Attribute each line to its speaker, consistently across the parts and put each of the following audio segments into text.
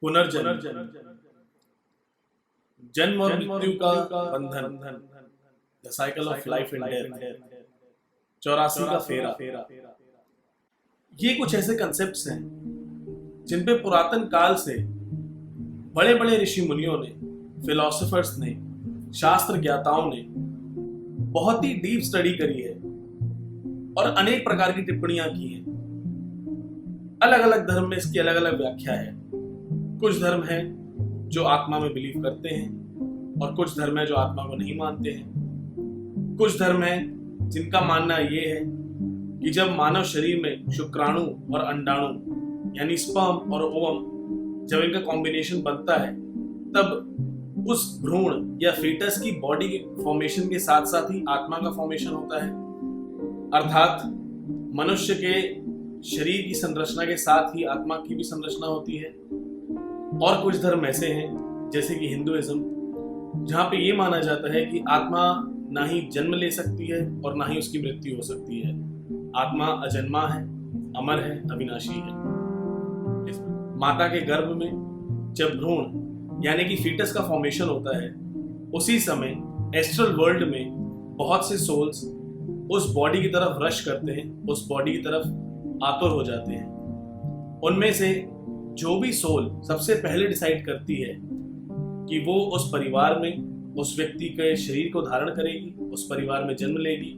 Speaker 1: पुनर्जन्म, जन्म और मृत्यु का बंधन, the cycle of life and death, 84 का फेरा। ये कुछ ऐसे कंसेप्ट्स हैं जिन पे पुरातन काल से बड़े बड़े ऋषि मुनियों ने, फिलोसोफर्स ने, शास्त्र ज्ञाताओं ने बहुत ही डीप स्टडी करी है और अनेक प्रकार की टिप्पणियां की हैं। अलग अलग धर्म में इसकी अलग अलग व्याख्या है। कुछ धर्म है जो आत्मा में बिलीव करते हैं और कुछ धर्म है जो आत्मा को नहीं मानते हैं। कुछ धर्म है जिनका मानना ये है कि जब मानव शरीर में शुक्राणु और अंडाणु यानी स्पर्म और ओवम जब इनका कॉम्बिनेशन बनता है तब उस भ्रूण या फीटस की बॉडी के फॉर्मेशन के साथ साथ ही आत्मा का फॉर्मेशन होता है। अर्थात मनुष्य के शरीर की संरचना के साथ ही आत्मा की भी संरचना होती है। और कुछ धर्म ऐसे हैं जैसे कि हिंदुइज्म, जहाँ पे ये माना जाता है कि आत्मा ना ही जन्म ले सकती है और ना ही उसकी मृत्यु हो सकती है। आत्मा अजन्मा है, अमर है, अविनाशी है। माता के गर्भ में जब भ्रूण यानी कि फीटस का फॉर्मेशन होता है, उसी समय एस्ट्रल वर्ल्ड में बहुत से सोल्स उस बॉडी की तरफ रश करते हैं, उस बॉडी की तरफ आतुर हो जाते हैं। उनमें से जो भी सोल सबसे पहले डिसाइड करती है कि वो उस परिवार में उस व्यक्ति के शरीर को धारण करेगी, उस परिवार में जन्म लेगी,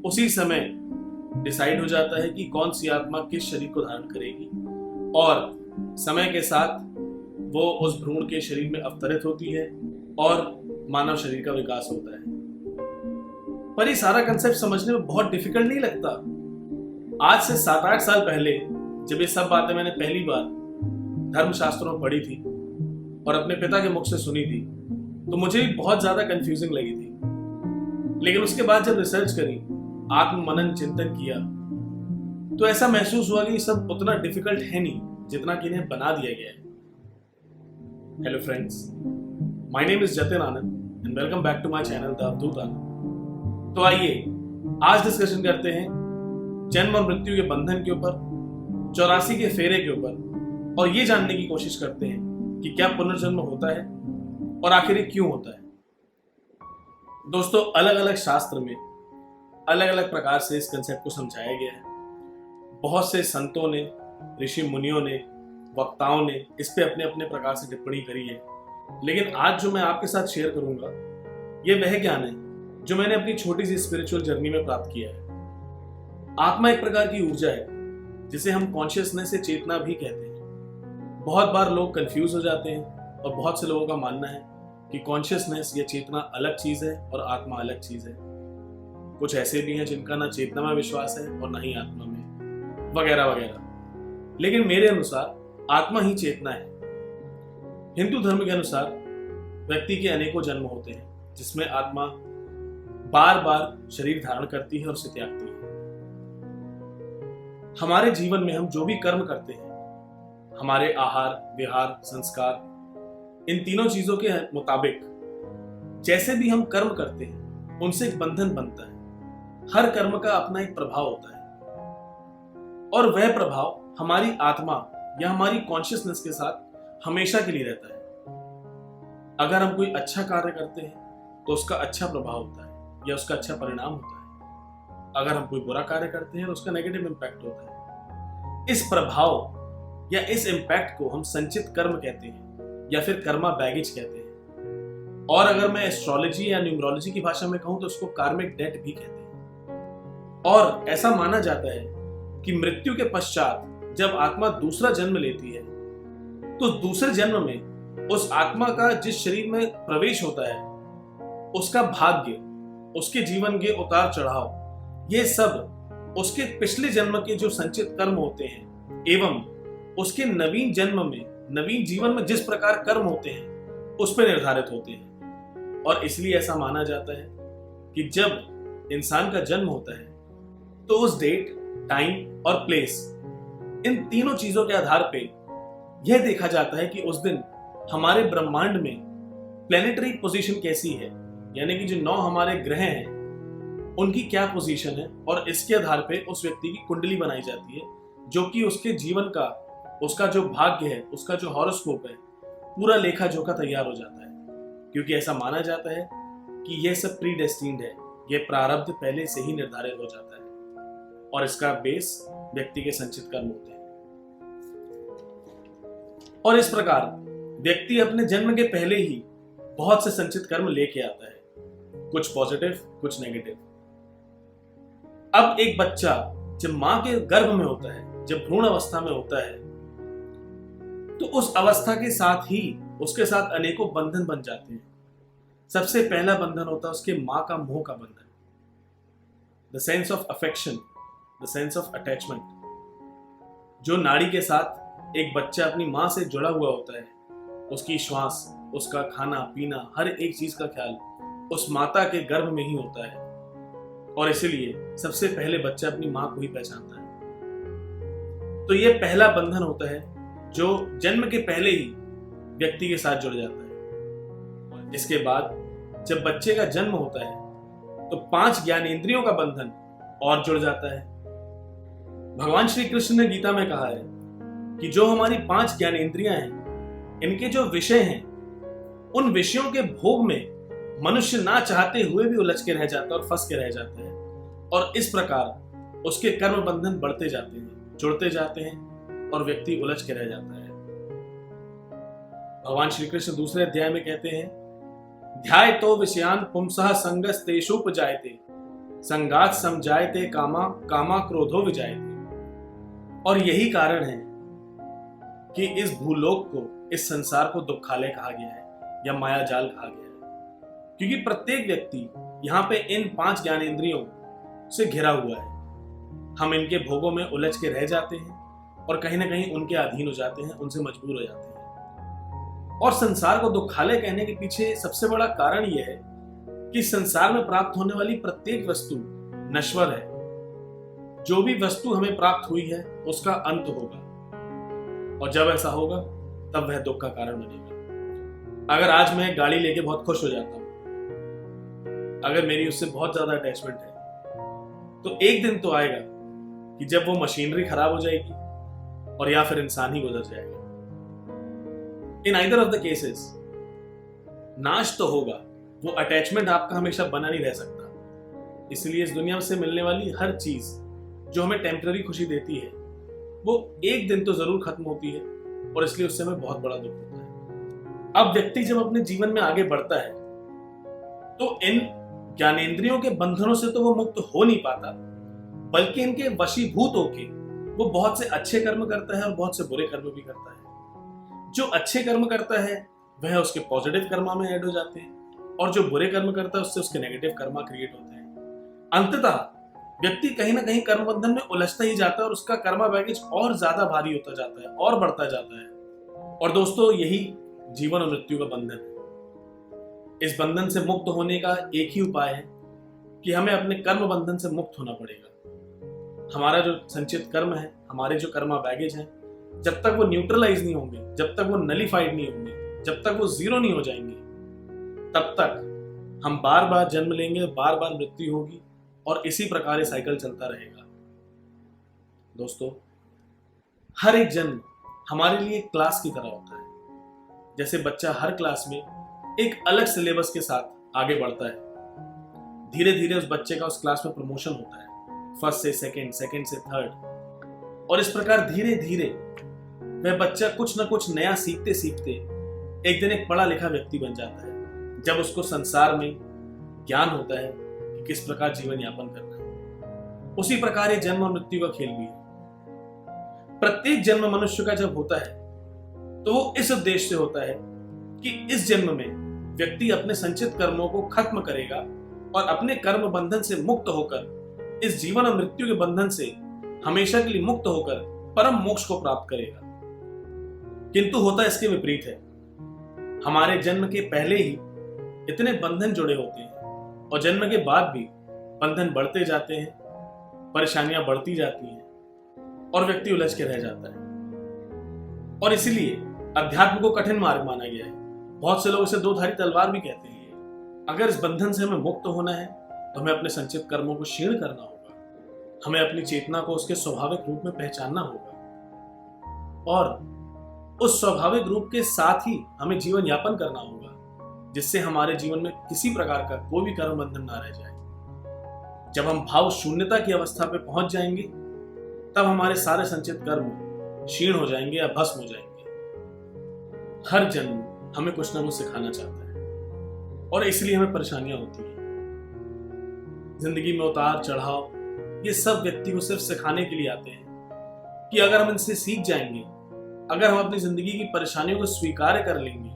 Speaker 1: उसी समय डिसाइड हो जाता है कि कौन सी आत्मा किस शरीर को धारण करेगी और समय के साथ वो उस भ्रूण के शरीर में अवतरित होती है और मानव शरीर का विकास होता है। पर ये सारा कंसेप्ट समझने में बहुत डिफिकल्ट नहीं लगता? आज से 7-8 साल पहले जब ये सब बातें मैंने पहली बार धर्मशास्त्रों में पढ़ी थी और अपने पिता के मुख से सुनी थी तो मुझे भी बहुत ज्यादा कंफ्यूजिंग लगी थी। लेकिन उसके बाद जब रिसर्च करी, आत्म मनन चिंतन किया, तो ऐसा महसूस हुआ कि सब उतना डिफिकल्ट है नहीं जितना कि इन्हें बना दिया गया है। Hello friends, my name is Jatin Anand and welcome back to my channel the Avdhoot Anand. तो आइए आज डिस्कशन करते हैं जन्म और मृत्यु के बंधन के ऊपर, 84 के फेरे के ऊपर, और ये जानने की कोशिश करते हैं कि क्या पुनर्जन्म होता है और आखिर ये क्यों होता है। दोस्तों, अलग अलग शास्त्र में अलग अलग प्रकार से इस कंसेप्ट को समझाया गया है। बहुत से संतों ने, ऋषि मुनियों ने, वक्ताओं ने इस पे अपने अपने प्रकार से टिप्पणी करी है। लेकिन आज जो मैं आपके साथ शेयर करूंगा ये वह ज्ञान है जो मैंने अपनी छोटी सी स्पिरिचुअल जर्नी में प्राप्त किया है। आत्मा एक प्रकार की ऊर्जा है जिसे हम कॉन्शियसनेस या चेतना भी कहते हैं। बहुत बार लोग कंफ्यूज हो जाते हैं और बहुत से लोगों का मानना है कि कॉन्शियसनेस या चेतना अलग चीज है और आत्मा अलग चीज है। कुछ ऐसे भी हैं जिनका ना चेतना में विश्वास है और ना ही आत्मा में, वगैरह वगैरह। लेकिन मेरे अनुसार आत्मा ही चेतना है। हिंदू धर्म के अनुसार व्यक्ति के अनेकों जन्म होते हैं जिसमें आत्मा बार बार शरीर धारण करती है और उसे त्यागती है। हमारे जीवन में हम जो भी कर्म करते हैं, हमारे आहार, विहार, संस्कार, इन तीनों चीजों के मुताबिक जैसे भी हम कर्म करते हैं उनसे एक बंधन बनता है। हर कर्म का अपना एक प्रभाव होता है और वह प्रभाव हमारी आत्मा या हमारी कॉन्शियसनेस के साथ हमेशा के लिए रहता है। अगर हम कोई अच्छा कार्य करते हैं तो उसका अच्छा प्रभाव होता है या उसका अच्छा परिणाम होता है। अगर हम कोई बुरा कार्य करते हैं तो उसका नेगेटिव इंपैक्ट होता है। इस प्रभाव या इस इंपैक्ट को हम संचित कर्म कहते हैं या फिर कर्मा बैगेज कहते हैं। और अगर मैं एस्ट्रोलॉजी या न्यूमरोलॉजी की भाषा में कहूं तो उसको कार्मिक डेट भी कहते हैं। और ऐसा माना जाता है कि मृत्यु के पश्चात जब आत्मा दूसरा जन्म लेती है तो दूसरे जन्म में उस आत्मा का जिस शरीर में प्रवेश होता है उसका भाग्य, उसके जीवन के उतार चढ़ाव, ये सब उसके पिछले जन्म के जो संचित कर्म होते हैं एवं उसके नवीन जन्म में, नवीन जीवन में जिस प्रकार कर्म होते हैं उस पर निर्धारित होते हैं। और इसलिए ऐसा माना जाता है कि जब इंसान का जन्म होता है तो उस डेट, टाइम और प्लेस, इन तीनों चीजों के आधार पे यह देखा जाता है कि उस दिन हमारे ब्रह्मांड में प्लेनेटरी पोजीशन कैसी है, यानी कि जो 9 हमारे ग्रह हैं उनकी क्या पोजीशन है, और इसके आधार पे उस व्यक्ति की कुंडली बनाई जाती है जो कि उसके जीवन का उसका जो भाग्य है, उसका जो हॉरोस्कोप है, पूरा लेखा जोखा तैयार हो जाता है, क्योंकि ऐसा माना जाता है कि यह सब प्री डेस्टिन्ड है, यह प्रारब्ध पहले से ही निर्धारित हो जाता है और इसका बेस व्यक्ति के संचित कर्म होते हैं। और इस प्रकार व्यक्ति अपने जन्म के पहले ही बहुत से संचित कर्म लेके आता है, कुछ पॉजिटिव, कुछ नेगेटिव। अब एक बच्चा जब मां के गर्भ में होता है, जब भ्रूण अवस्था में होता है, तो उस अवस्था के साथ ही उसके साथ अनेकों बंधन बन जाते हैं। सबसे पहला बंधन होता है उसके मां का मोह का बंधन, the sense of affection, the sense of attachment. जो नाड़ी के साथ एक बच्चा अपनी मां से जुड़ा हुआ होता है, उसकी श्वास, उसका खाना पीना, हर एक चीज का ख्याल उस माता के गर्भ में ही होता है, और इसीलिए सबसे पहले बच्चा अपनी मां को ही पहचानता है। तो यह पहला बंधन होता है जो जन्म के पहले ही व्यक्ति के साथ जुड़ जाता है। इसके बाद जब बच्चे का जन्म होता है तो 5 ज्ञानेंद्रियों का बंधन और जुड़ जाता है। भगवान श्री कृष्ण ने गीता में कहा है कि जो हमारी 5 ज्ञानेंद्रियां हैं, इनके जो विषय हैं, उन विषयों के भोग में मनुष्य ना चाहते हुए भी उलझ के रह जाता है और फंस के रह जाता है, और इस प्रकार उसके कर्म बंधन बढ़ते जाते हैं, जुड़ते जाते हैं और व्यक्ति उलझ के रह जाता है। भगवान श्री कृष्ण दूसरे अध्याय में कहते हैं, ध्यायतो विषयान पुंसः संगस्तेषुपजायते संगात् समजायते कामा कामा क्रोधो विजायते। और यही कारण है कि इस भूलोक को, इस संसार को दुखालय कहा गया है या माया जाल कहा गया है, क्योंकि प्रत्येक व्यक्ति यहाँ पे इन 5 ज्ञानेंद्रियों से घिरा हुआ है। हम इनके भोगों में उलझ के रह जाते हैं और कहीं ना कहीं उनके अधीन हो जाते हैं, उनसे मजबूर हो जाते हैं। और संसार को दुखालय कहने के पीछे सबसे बड़ा कारण यह है कि संसार में प्राप्त होने वाली प्रत्येक वस्तु नश्वर है। जो भी वस्तु हमें प्राप्त हुई है उसका अंत होगा, और जब ऐसा होगा तब वह दुख का कारण बनेगा। अगर आज मैं गाड़ी लेके बहुत खुश हो जाता हूं, अगर मेरी उससे बहुत ज्यादा अटैचमेंट है, तो एक दिन तो आएगा कि जब वो मशीनरी खराब हो जाएगी और या फिर इंसान ही गुजर जाएगा। In either of the cases नाश तो होगा, वो अटैचमेंट आपका हमेशा बना नहीं रह सकता। इसलिए इस दुनिया से मिलने वाली हर चीज जो हमें टेम्पररी खुशी देती है, वो एक दिन तो जरूर खत्म होती है, और इसलिए उससे हमें बहुत बड़ा दुख होता है। अब व्यक्ति जब अपने जीवन में आगे बढ़ता है तो इन ज्ञानेंद्रियों के बंधनों से तो वो मुक्त हो नहीं पाता, बल्कि इनके वशीभूत होके वो बहुत से अच्छे कर्म करता है और बहुत से बुरे कर्म भी करता है। जो अच्छे कर्म करता है वह उसके पॉजिटिव कर्मा में ऐड हो जाते हैं, और जो बुरे कर्म करता है उससे उसके नेगेटिव कर्मा क्रिएट होते हैं। अंततः व्यक्ति कहीं ना कहीं कर्म बंधन में उलझता ही जाता है और उसका कर्मा बैगेज और ज्यादा भारी होता जाता है और बढ़ता जाता है। और दोस्तों, यही जीवन और मृत्यु का बंधन है। इस बंधन से मुक्त होने का एक ही उपाय है कि हमें अपने कर्म बंधन से मुक्त होना पड़ेगा। हमारा जो संचित कर्म है, हमारे जो कर्मा बैगेज हैं, जब तक वो न्यूट्रलाइज नहीं होंगे, जब तक वो नलिफाइड नहीं होंगे, जब तक वो जीरो नहीं हो जाएंगे, तब तक हम बार बार जन्म लेंगे, बार बार मृत्यु होगी, और इसी प्रकार ये साइकिल चलता रहेगा। दोस्तों, हर एक जन्म हमारे लिए एक क्लास की तरह होता है। जैसे बच्चा हर क्लास में एक अलग सिलेबस के साथ आगे बढ़ता है, धीरे धीरे उस बच्चे का उस क्लास में प्रमोशन होता है, फर्स्ट से सेकंड, सेकंड से थर्ड, और इस प्रकार धीरे धीरे वह बच्चा कुछ ना कुछ नया सीखते सीखते एक दिन एक पढ़ा लिखा व्यक्ति बन जाता है, जब उसको संसार में ज्ञान होता है कि किस प्रकार जीवन यापन करना है। उसी प्रकार ये जन्म और मृत्यु का खेल भी है। प्रत्येक जन्म मनुष्य का जब होता है तो वो इस उद्देश्य से होता है कि इस जन्म में व्यक्ति अपने संचित कर्मों को खत्म करेगा और अपने कर्म बंधन से मुक्त होकर इस जीवन और मृत्यु के बंधन से हमेशा के लिए मुक्त होकर परम मोक्ष को प्राप्त करेगा। किंतु होता इसके विपरीत है। हमारे जन्म के पहले ही इतने बंधन जुड़े होते हैं और जन्म के बाद भी बंधन बढ़ते जाते हैं, परेशानियां बढ़ती जाती हैं और व्यक्ति उलझ के रह जाता है। और इसीलिए अध्यात्म को कठिन मार्ग माना गया है। बहुत से लोग इसे दो धारी तलवार भी कहते हैं। अगर इस बंधन से हमें मुक्त होना है तो हमें अपने संचित कर्मों को क्षीण करना होगा, हमें अपनी चेतना को उसके स्वाभाविक रूप में पहचानना होगा। और उस स्वाभाविक रूप के साथ ही हमें जीवन यापन करना होगा, जिससे हमारे जीवन में किसी प्रकार का कोई भी कर्म बंधन ना रह जाए। जब हम भाव शून्यता की अवस्था पे पहुंच जाएंगे, तब हमारे सारे संचित कर्म क्षीण हो जाएंगे या भस्म हो जाएंगे। हर जन्म हमें कुछ ना कुछ सिखाना चाहता है और इसलिए हमें परेशानियां होती हैं। जिंदगी में उतार चढ़ाव ये सब व्यक्ति को सिर्फ सिखाने के लिए आते हैं कि अगर हम इनसे सीख जाएंगे, अगर हम अपनी जिंदगी की परेशानियों को स्वीकार कर लेंगे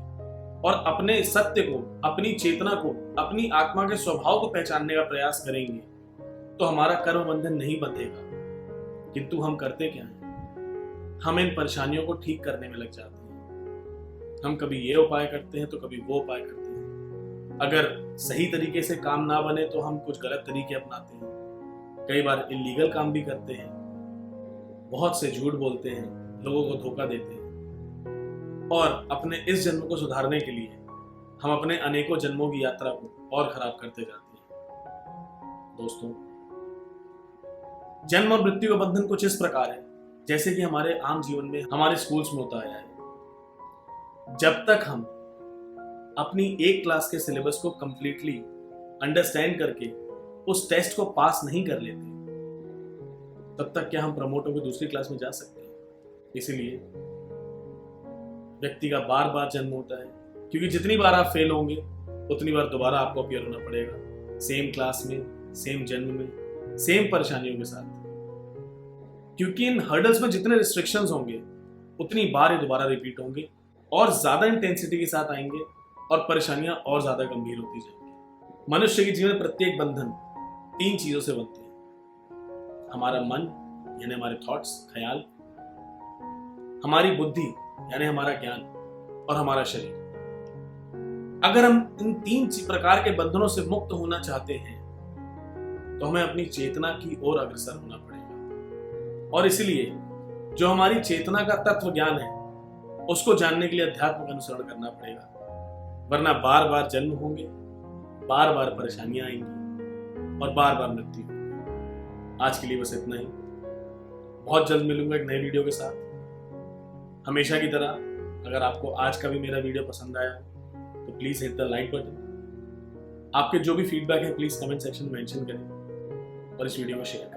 Speaker 1: और अपने सत्य को, अपनी चेतना को, अपनी आत्मा के स्वभाव को पहचानने का प्रयास करेंगे, तो हमारा कर्म बंधन नहीं बंधेगा। किंतु हम करते क्या हैं? हम इन परेशानियों को ठीक करने में लग जाते हैं। हम कभी ये उपाय करते हैं तो कभी वो उपाय करते हैं। अगर सही तरीके से काम ना बने तो हम कुछ गलत तरीके अपनाते हैं। कई बार इलीगल काम भी करते हैं, बहुत से झूठ बोलते हैं, लोगों को धोखा देते हैं और अपने इस जन्म को सुधारने के लिए हम अपने अनेकों जन्मों की यात्रा को और खराब करते जाते हैं। दोस्तों, जन्म और मृत्यु का बंधन कुछ इस प्रकार है जैसे कि हमारे आम जीवन में हमारे स्कूल्स में होता आया है। जब तक हम अपनी एक क्लास के सिलेबस को कंप्लीटली अंडरस्टैंड करके उस टेस्ट को पास नहीं कर लेते, तब तक क्या हम प्रमोट होकर दूसरी क्लास में जा सकते हैं? इसीलिए व्यक्ति का बार बार जन्म होता है, क्योंकि जितनी बार आप फेल होंगे उतनी बार दोबारा आपको अपीयर होना पड़ेगा, सेम क्लास में, सेम जन्म में, सेम परेशानियों के साथ। क्योंकि इन हर्डल्स में जितने रिस्ट्रिक्शंस होंगे उतनी बार ये दोबारा रिपीट होंगे और ज्यादा इंटेंसिटी के साथ आएंगे और परेशानियां और ज्यादा गंभीर होती जाएंगी। मनुष्य के जीवन में प्रत्येक बंधन 3 चीजों से बनते हैं: हमारा मन यानी हमारे थॉट्स, ख्याल, हमारी बुद्धि यानी हमारा ज्ञान, और हमारा शरीर। अगर हम इन 3 प्रकार के बंधनों से मुक्त होना चाहते हैं तो हमें अपनी चेतना की ओर अग्रसर होना पड़ेगा। और इसलिए जो हमारी चेतना का तत्व ज्ञान है उसको जानने के लिए अध्यात्म का अनुसरण करना पड़ेगा, वरना बार बार जन्म होंगे, बार बार परेशानियां आएंगी और बार बार मृत्यु होगी। आज के लिए बस इतना ही। बहुत जल्द मिलूंगा एक नई वीडियो के साथ। हमेशा की तरह, अगर आपको आज का भी मेरा वीडियो पसंद आया तो please hit the like button. आपके जो भी फीडबैक है प्लीज कमेंट सेक्शन में मेंशन करें और इस वीडियो को शेयर करें।